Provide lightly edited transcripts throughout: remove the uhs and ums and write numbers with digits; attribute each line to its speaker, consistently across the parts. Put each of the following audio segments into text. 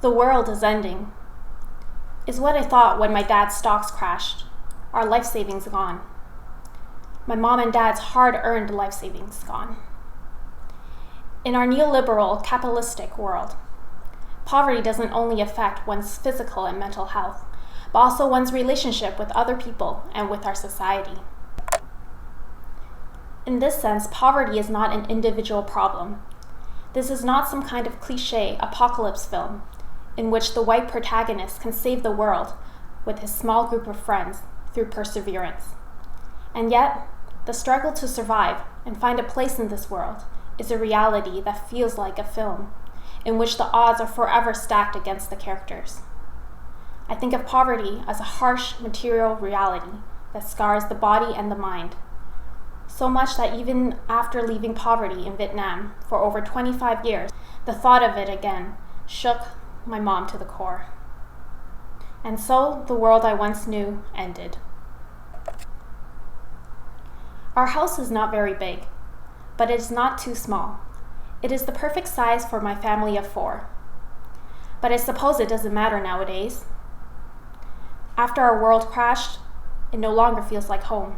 Speaker 1: The world is ending, is what I thought when my dad's stocks crashed, our life savings gone. My mom and dad's hard-earned life savings gone. In our neoliberal, capitalistic world, poverty doesn't only affect one's physical and mental health, but also one's relationship with other people and with our society. In this sense, poverty is not an individual problem. This is not some kind of cliché apocalypse film in which the white protagonist can save the world with his small group of friends through perseverance. And yet, the struggle to survive and find a place in this world is a reality that feels like a film, in which the odds are forever stacked against the characters. I think of poverty as a harsh material reality that scars the body and the mind, so much that even after leaving poverty in Vietnam for over 25 years, the thought of it again shook my mom to the core. And so the world I once knew ended. Our house is not very big, but it is not too small. It is the perfect size for my family of 4. But I suppose it doesn't matter nowadays. After our world crashed, it no longer feels like home.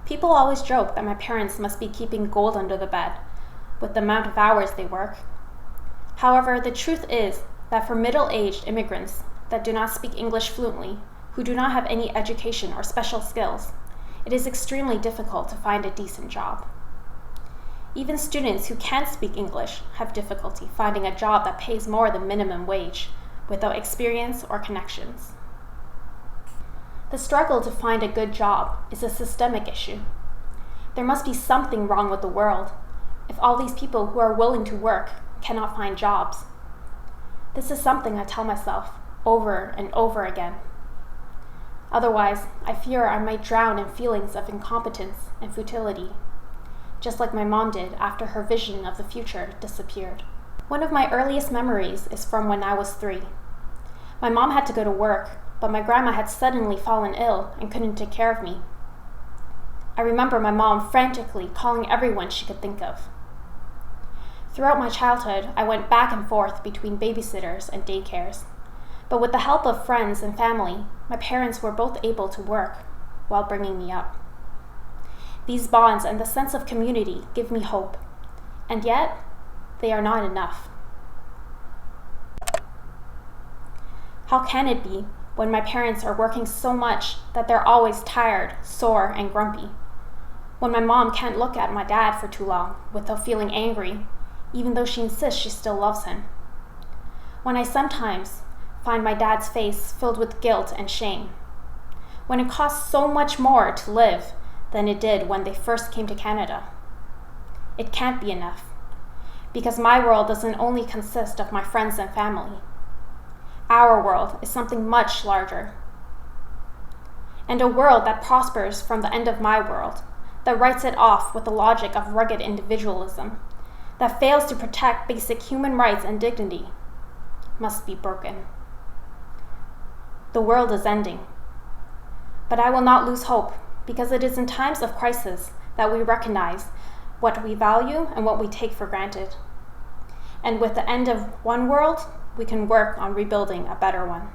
Speaker 1: People always joke that my parents must be keeping gold under the bed with the amount of hours they work. However, the truth is that for middle-aged immigrants that do not speak English fluently, who do not have any education or special skills, it is extremely difficult to find a decent job. Even students who can't speak English have difficulty finding a job that pays more than minimum wage without experience or connections. The struggle to find a good job is a systemic issue. There must be something wrong with the world if all these people who are willing to work cannot find jobs. This is something I tell myself over and over again. Otherwise, I fear I might drown in feelings of incompetence and futility, just like my mom did after her vision of the future disappeared. One of my earliest memories is from when I was 3. My mom had to go to work, but my grandma had suddenly fallen ill and couldn't take care of me. I remember my mom frantically calling everyone she could think of. Throughout my childhood, I went back and forth between babysitters and daycares, but with the help of friends and family, my parents were both able to work while bringing me up. These bonds and the sense of community give me hope, and yet, they are not enough. How can it be when my parents are working so much that they're always tired, sore, and grumpy? When my mom can't look at my dad for too long without feeling angry, even though she insists she still loves him? When I sometimes find my dad's face filled with guilt and shame? When it costs so much more to live than it did when they first came to Canada? It can't be enough, because my world doesn't only consist of my friends and family. Our world is something much larger. And a world that prospers from the end of my world, that writes it off with the logic of rugged individualism, that fails to protect basic human rights and dignity, must be broken. The world is ending. But I will not lose hope, because it is in times of crisis that we recognize what we value and what we take for granted. And with the end of one world, we can work on rebuilding a better one.